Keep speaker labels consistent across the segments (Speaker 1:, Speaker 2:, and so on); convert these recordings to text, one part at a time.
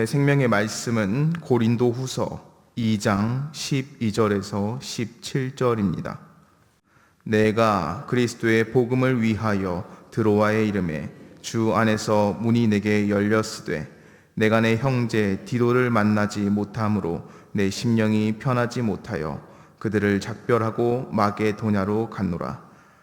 Speaker 1: 오늘 생명의 말씀은 고린도후서 2장 12절에서 17절입니다. 내가 그리스도의 복음을 위하여 드로아에 이름에 주 안에서 문이 내게 열렸으되 내가 내 형제 디도를 만나지 못함으로 내 심령이 편하지 못하여 그들을 작별하고 마게도냐로 갔노라.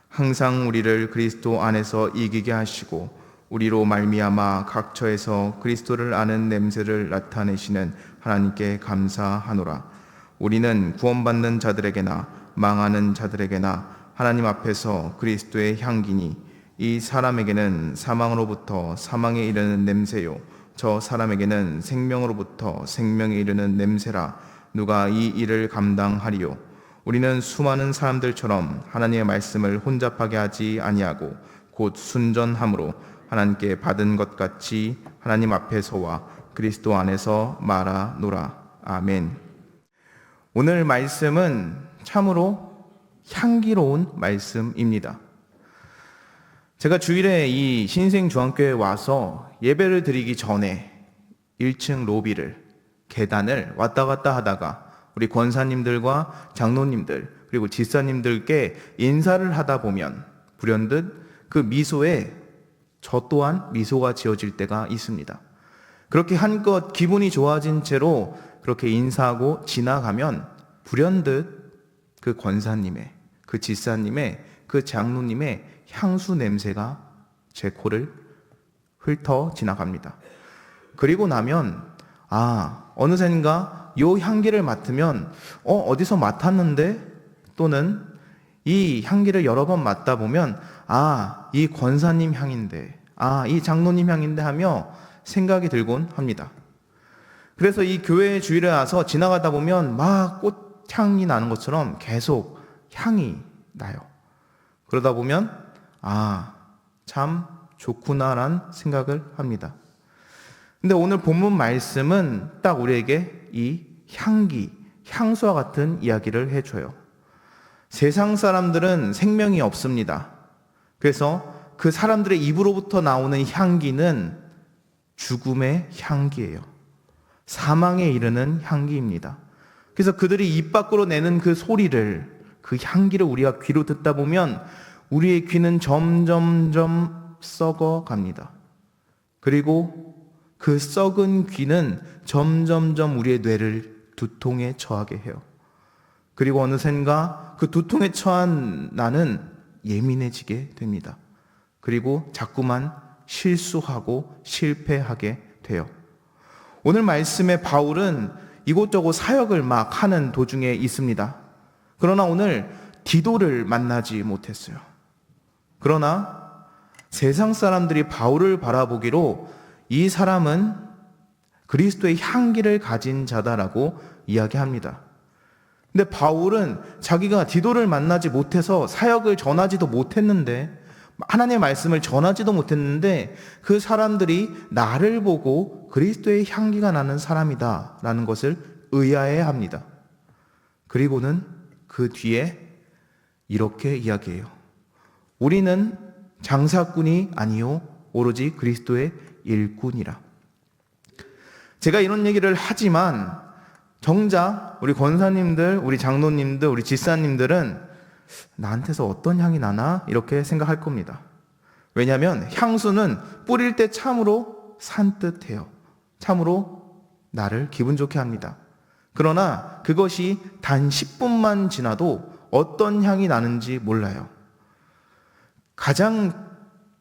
Speaker 1: 항상 우리를 그리스도 안에서 이기게 하시고 우리로 말미암아 각처에서 그리스도를 아는 냄새를 나타내시는 하나님께 감사하노라. 우리는 구원받는 자들에게나 망하는 자들에게나 하나님 앞에서 그리스도의 향기니 이 사람에게는 사망으로부터 사망에 이르는 냄새요 저 사람에게는 생명으로부터 생명에 이르는 냄새라. 누가 이 일을 감당하리요? 우리는 수많은 사람들처럼 하나님의 말씀을 혼잡하게 하지 아니하고 곧 순전함으로 하나님께 받은 것 같이 하나님 앞에서와 그리스도 안에서 말하노라. 아멘. 오늘 말씀은 참으로 향기로운 말씀입니다. 제가 주일에 이 신생중앙교회에 와서 예배를 드리기 전에 1층 로비를 계단을 왔다 갔다 하다가 우리 권사님들과 장로님들 그리고 집사님들께 인사를 하다 보면 불현듯 그 미소에 저 또한 미소가 지어질 때가 있습니다. 그렇게 한껏 기분이 좋아진 채로 그렇게 인사하고 지나가면 불현듯 그 권사님의, 그 집사님의, 그 장로님의 향수 냄새가 제 코를 훑어 지나갑니다. 그리고 나면 어느샌가 요 향기를 맡으면 어디서 맡았는데, 또는 이 향기를 여러 번 맡다 보면 이 권사님 향인데, 이 장로님 향인데 하며 생각이 들곤 합니다. 그래서 이 교회 주일에 와서 지나가다 보면 막 꽃향이 나는 것처럼 계속 향이 나요. 그러다 보면 참 좋구나란 생각을 합니다. 근데 오늘 본문 말씀은 딱 우리에게 이 향기, 향수와 같은 이야기를 해줘요. 세상 사람들은 생명이 없습니다. 그래서 그 사람들의 입으로부터 나오는 향기는 죽음의 향기예요. 사망에 이르는 향기입니다. 그래서 그들이 입 밖으로 내는 그 소리를, 그 향기를 우리가 귀로 듣다 보면 우리의 귀는 점점점 썩어갑니다. 그리고 그 썩은 귀는 점점점 우리의 뇌를 두통에 처하게 해요. 그리고 어느샌가 그 두통에 처한 나는 예민해지게 됩니다. 그리고 자꾸만 실수하고 실패하게 돼요. 오늘 말씀에 바울은 이곳저곳 사역을 막 하는 도중에 있습니다. 그러나 오늘 디도를 만나지 못했어요. 그러나 세상 사람들이 바울을 바라보기로 이 사람은 그리스도의 향기를 가진 자다라고 이야기합니다. 근데 바울은 자기가 디도를 만나지 못해서 사역을 전하지도 못했는데, 하나님의 말씀을 전하지도 못했는데 그 사람들이 나를 보고 그리스도의 향기가 나는 사람이다 라는 것을 의아해합니다. 그리고는 그 뒤에 이렇게 이야기해요. 우리는 장사꾼이 아니요 오로지 그리스도의 일꾼이라. 제가 이런 얘기를 하지만 정작 우리 권사님들, 우리 장로님들, 우리 집사님들은 나한테서 어떤 향이 나나 이렇게 생각할 겁니다. 왜냐하면 향수는 뿌릴 때 참으로 산뜻해요. 참으로 나를 기분 좋게 합니다. 그러나 그것이 단 10분만 지나도 어떤 향이 나는지 몰라요. 가장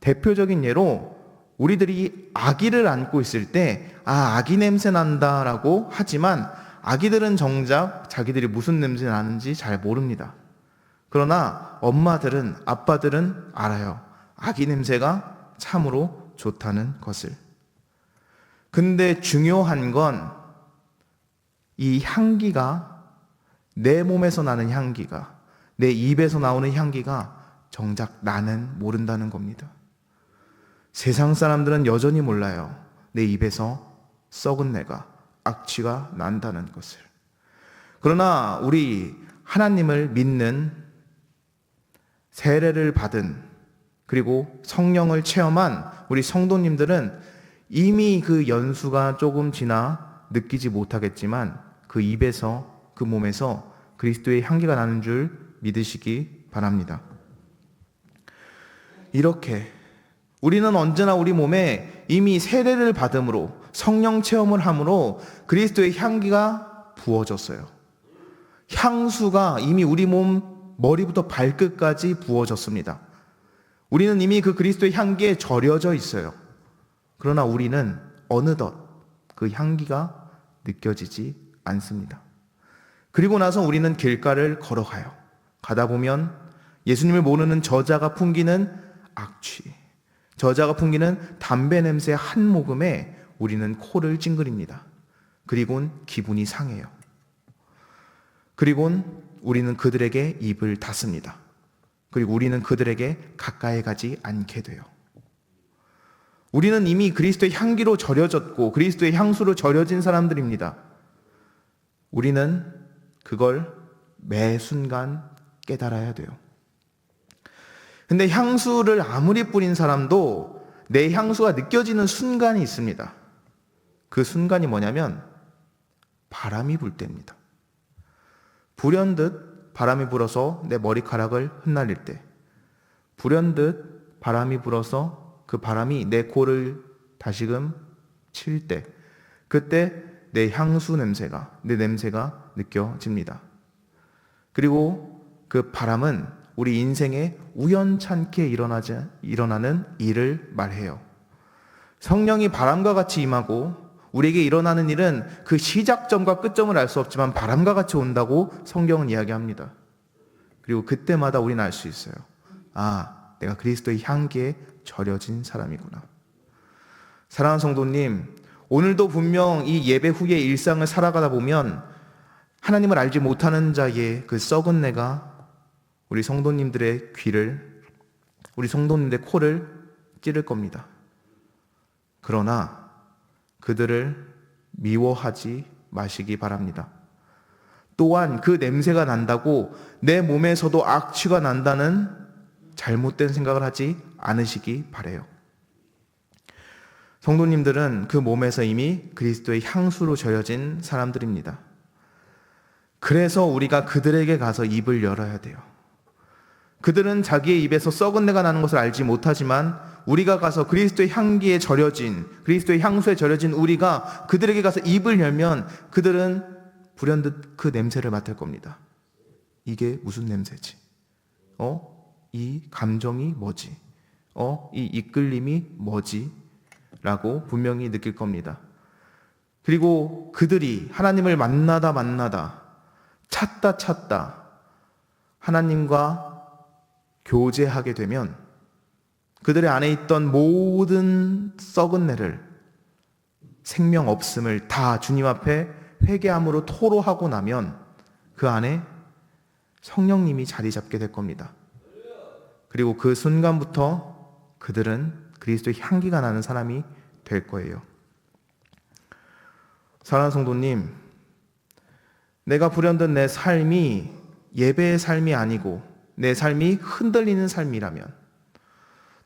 Speaker 1: 대표적인 예로 우리들이 아기를 안고 있을 때 아기 냄새 난다라고 하지만 아기들은 정작 자기들이 무슨 냄새 나는지 잘 모릅니다. 그러나 엄마들은, 아빠들은 알아요. 아기 냄새가 참으로 좋다는 것을. 근데 중요한 건 이 향기가, 내 몸에서 나는 향기가, 내 입에서 나오는 향기가 정작 나는 모른다는 겁니다. 세상 사람들은 여전히 몰라요. 내 입에서 썩은 내가, 악취가 난다는 것을. 그러나 우리 하나님을 믿는, 세례를 받은, 그리고 성령을 체험한 우리 성도님들은 이미 그 연수가 조금 지나 느끼지 못하겠지만 그 입에서, 그 몸에서 그리스도의 향기가 나는 줄 믿으시기 바랍니다. 이렇게 우리는 언제나 우리 몸에 이미 세례를 받음으로, 성령 체험을 함으로 그리스도의 향기가 부어졌어요. 향수가 이미 우리 몸 머리부터 발끝까지 부어졌습니다. 우리는 이미 그 그리스도의 향기에 절여져 있어요. 그러나 우리는 어느덧 그 향기가 느껴지지 않습니다. 그리고 나서 우리는 길가를 걸어가요. 가다 보면 예수님을 모르는 저자가 풍기는 악취, 저자가 풍기는 담배 냄새 한 모금에 우리는 코를 찡그립니다. 그리고는 기분이 상해요. 그리고는 우리는 그들에게 입을 닫습니다. 그리고 우리는 그들에게 가까이 가지 않게 돼요. 우리는 이미 그리스도의 향기로 절여졌고 그리스도의 향수로 절여진 사람들입니다. 우리는 그걸 매 순간 깨달아야 돼요. 근데 향수를 아무리 뿌린 사람도 내 향수가 느껴지는 순간이 있습니다. 그 순간이 뭐냐면 바람이 불 때입니다. 불현듯 바람이 불어서 내 머리카락을 흩날릴 때, 불현듯 바람이 불어서 그 바람이 내 코를 다시금 칠 때, 그때 내 향수 냄새가, 내 냄새가 느껴집니다. 그리고 그 바람은 우리 인생에 우연찮게 일어나는 일을 말해요. 성령이 바람과 같이 임하고 우리에게 일어나는 일은 그 시작점과 끝점을 알 수 없지만 바람과 같이 온다고 성경은 이야기합니다. 그리고 그때마다 우리는 알 수 있어요. 아, 내가 그리스도의 향기에 절여진 사람이구나. 사랑하는 성도님, 오늘도 분명 이 예배 후의 일상을 살아가다 보면 하나님을 알지 못하는 자의 그 썩은 내가 우리 성도님들의 귀를, 우리 성도님들의 코를 찌를 겁니다. 그러나 그들을 미워하지 마시기 바랍니다. 또한 그 냄새가 난다고 내 몸에서도 악취가 난다는 잘못된 생각을 하지 않으시기 바라요. 성도님들은 그 몸에서 이미 그리스도의 향수로 절여진 사람들입니다. 그래서 우리가 그들에게 가서 입을 열어야 돼요. 그들은 자기의 입에서 썩은 내가 나는 것을 알지 못하지만 우리가 가서 그리스도의 향기에 절여진, 그리스도의 향수에 절여진 우리가 그들에게 가서 입을 열면 그들은 불현듯 그 냄새를 맡을 겁니다. 이게 무슨 냄새지? 이 감정이 뭐지? 이 이끌림이 뭐지? 라고 분명히 느낄 겁니다. 그리고 그들이 하나님을 만나다 찾다 하나님과 교제하게 되면 그들의 안에 있던 모든 썩은 내를, 생명 없음을 다 주님 앞에 회개함으로 토로하고 나면 그 안에 성령님이 자리 잡게 될 겁니다. 그리고 그 순간부터 그들은 그리스도의 향기가 나는 사람이 될 거예요. 사랑하는 성도님, 내가 불현듯 내 삶이 예배의 삶이 아니고 내 삶이 흔들리는 삶이라면,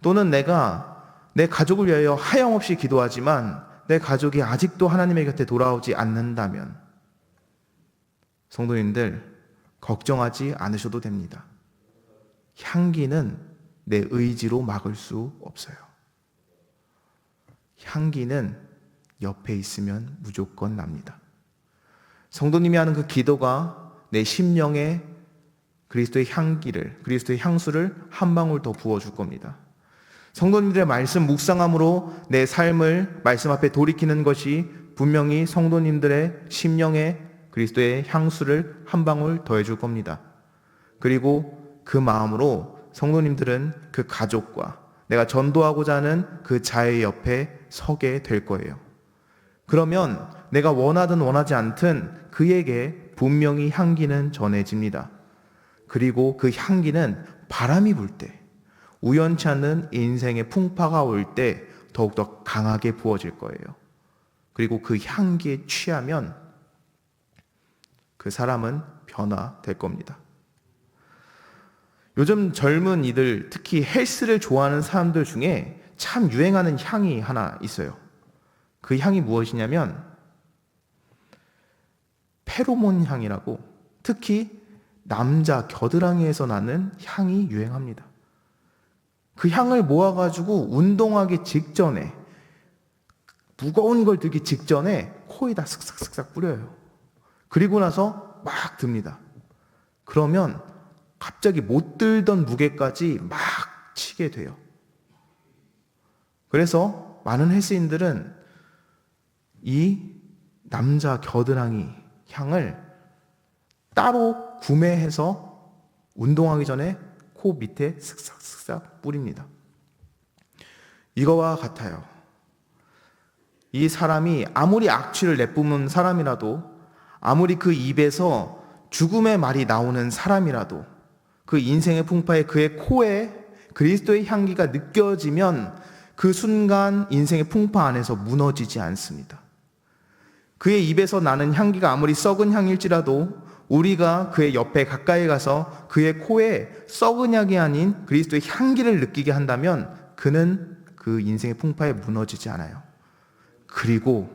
Speaker 1: 또는 내가 내 가족을 위하여 하염없이 기도하지만 내 가족이 아직도 하나님의 곁에 돌아오지 않는다면 성도님들 걱정하지 않으셔도 됩니다. 향기는 내 의지로 막을 수 없어요. 향기는 옆에 있으면 무조건 납니다. 성도님이 하는 그 기도가 내 심령에 그리스도의 향기를, 그리스도의 향수를 한 방울 더 부어줄 겁니다. 성도님들의 말씀 묵상함으로 내 삶을 말씀 앞에 돌이키는 것이 분명히 성도님들의 심령에 그리스도의 향수를 한 방울 더해줄 겁니다. 그리고 그 마음으로 성도님들은 그 가족과 내가 전도하고자 하는 그 자의 옆에 서게 될 거예요. 그러면 내가 원하든 원하지 않든 그에게 분명히 향기는 전해집니다. 그리고 그 향기는 바람이 불 때, 우연치 않은 인생의 풍파가 올 때 더욱더 강하게 부어질 거예요. 그리고 그 향기에 취하면 그 사람은 변화될 겁니다. 요즘 젊은이들, 특히 헬스를 좋아하는 사람들 중에 참 유행하는 향이 하나 있어요. 그 향이 무엇이냐면 페로몬 향이라고, 특히 남자 겨드랑이에서 나는 향이 유행합니다. 그 향을 모아가지고 운동하기 직전에, 무거운 걸 들기 직전에 코에다 슥싹슥싹 뿌려요. 그리고 나서 막 듭니다. 그러면 갑자기 못 들던 무게까지 막 치게 돼요. 그래서 많은 헬스인들은 이 남자 겨드랑이 향을 따로 구매해서 운동하기 전에 코 밑에 슥싹슥싹 뿌립니다. 이거와 같아요. 이 사람이 아무리 악취를 내뿜은 사람이라도, 아무리 그 입에서 죽음의 말이 나오는 사람이라도, 그 인생의 풍파에 그의 코에 그리스도의 향기가 느껴지면 그 순간 인생의 풍파 안에서 무너지지 않습니다. 그의 입에서 나는 향기가 아무리 썩은 향일지라도 우리가 그의 옆에 가까이 가서 그의 코에 썩은 향이 아닌 그리스도의 향기를 느끼게 한다면 그는 그 인생의 풍파에 무너지지 않아요. 그리고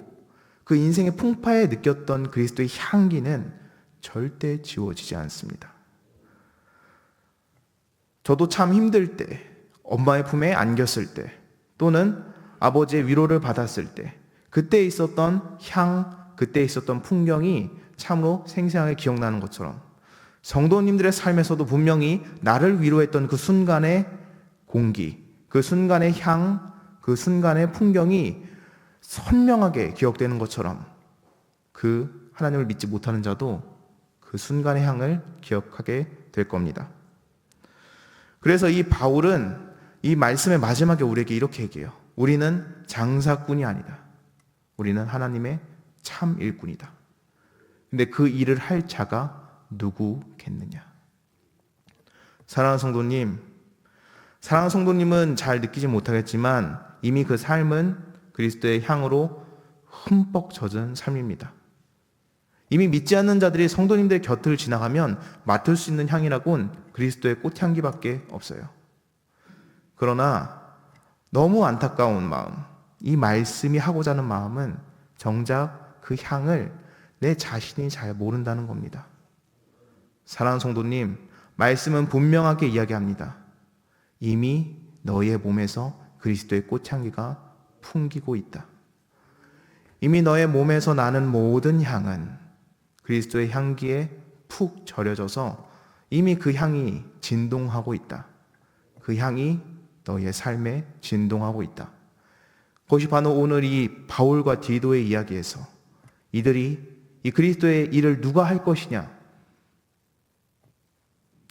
Speaker 1: 그 인생의 풍파에 느꼈던 그리스도의 향기는 절대 지워지지 않습니다. 저도 참 힘들 때, 엄마의 품에 안겼을 때, 또는 아버지의 위로를 받았을 때, 그때 있었던 향, 그때 있었던 풍경이 참으로 생생하게 기억나는 것처럼 성도님들의 삶에서도 분명히 나를 위로했던 그 순간의 공기, 그 순간의 향, 그 순간의 풍경이 선명하게 기억되는 것처럼 그 하나님을 믿지 못하는 자도 그 순간의 향을 기억하게 될 겁니다. 그래서 이 바울은 이 말씀의 마지막에 우리에게 이렇게 얘기해요. 우리는 장사꾼이 아니다. 우리는 하나님의 참 일꾼이다. 근데 그 일을 할 자가 누구겠느냐? 사랑하는 성도님은 잘 느끼지 못하겠지만 이미 그 삶은 그리스도의 향으로 흠뻑 젖은 삶입니다. 이미 믿지 않는 자들이 성도님들의 곁을 지나가면 맡을 수 있는 향이라곤 그리스도의 꽃향기밖에 없어요. 그러나 너무 안타까운 마음, 이 말씀이 하고자 하는 마음은 정작 그 향을 내 자신이 잘 모른다는 겁니다. 사랑하는 성도님, 말씀은 분명하게 이야기합니다. 이미 너의 몸에서 그리스도의 꽃향기가 풍기고 있다. 이미 너의 몸에서 나는 모든 향은 그리스도의 향기에 푹 절여져서 이미 그 향이 진동하고 있다. 그 향이 너의 삶에 진동하고 있다. 그것이 바로 오늘 이 바울과 디도의 이야기에서 이들이 이 그리스도의 일을 누가 할 것이냐,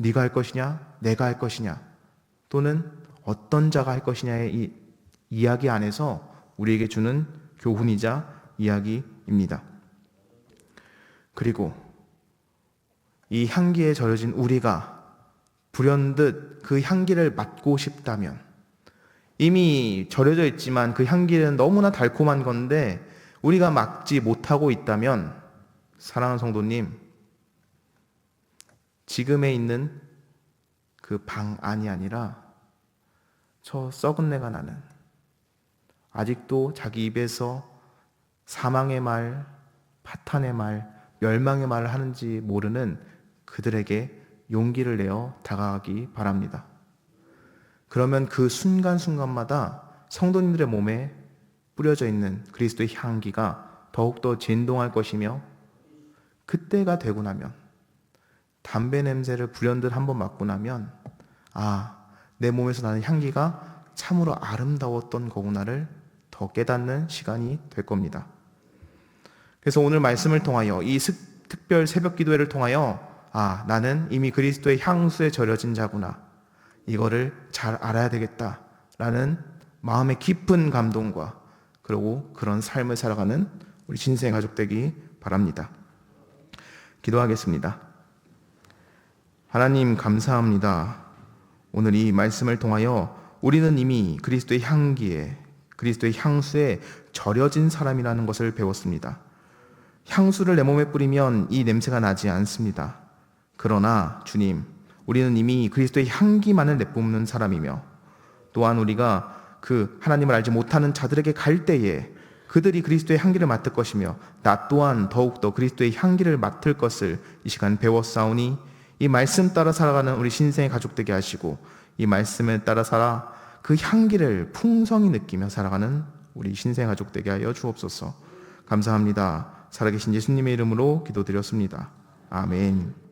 Speaker 1: 네가 할 것이냐, 내가 할 것이냐, 또는 어떤 자가 할 것이냐의 이 이야기 안에서 우리에게 주는 교훈이자 이야기입니다. 그리고 이 향기에 절여진 우리가 불현듯 그 향기를 맡고 싶다면, 이미 절여져 있지만 그 향기는 너무나 달콤한 건데 우리가 맡지 못하고 있다면, 사랑하는 성도님, 지금에 있는 그 방 안이 아니라 저 썩은 내가 나는, 아직도 자기 입에서 사망의 말, 파탄의 말, 멸망의 말을 하는지 모르는 그들에게 용기를 내어 다가가기 바랍니다. 그러면 그 순간순간마다 성도님들의 몸에 뿌려져 있는 그리스도의 향기가 더욱더 진동할 것이며, 그때가 되고 나면, 담배 냄새를 불현듯 한번 맡고 나면, 내 몸에서 나는 향기가 참으로 아름다웠던 거구나를 더 깨닫는 시간이 될 겁니다. 그래서 오늘 말씀을 통하여, 이 특별 새벽 기도회를 통하여 나는 이미 그리스도의 향수에 절여진 자구나, 이거를 잘 알아야 되겠다라는 마음의 깊은 감동과 그리고 그런 삶을 살아가는 우리 신생의 가족 되기 바랍니다. 기도하겠습니다. 하나님 감사합니다. 오늘 이 말씀을 통하여 우리는 이미 그리스도의 향기에, 그리스도의 향수에 절여진 사람이라는 것을 배웠습니다. 향수를 내 몸에 뿌리면 이 냄새가 나지 않습니다. 그러나 주님, 우리는 이미 그리스도의 향기만을 내뿜는 사람이며, 또한 우리가 그 하나님을 알지 못하는 자들에게 갈 때에 그들이 그리스도의 향기를 맡을 것이며 나 또한 더욱더 그리스도의 향기를 맡을 것을 이 시간 배웠사오니 이 말씀 따라 살아가는 우리 신생의 가족 되게 하시고 이 말씀에 따라 살아 그 향기를 풍성히 느끼며 살아가는 우리 신생 가족 되게 하여 주옵소서. 감사합니다. 살아계신 예수님의 이름으로 기도드렸습니다. 아멘.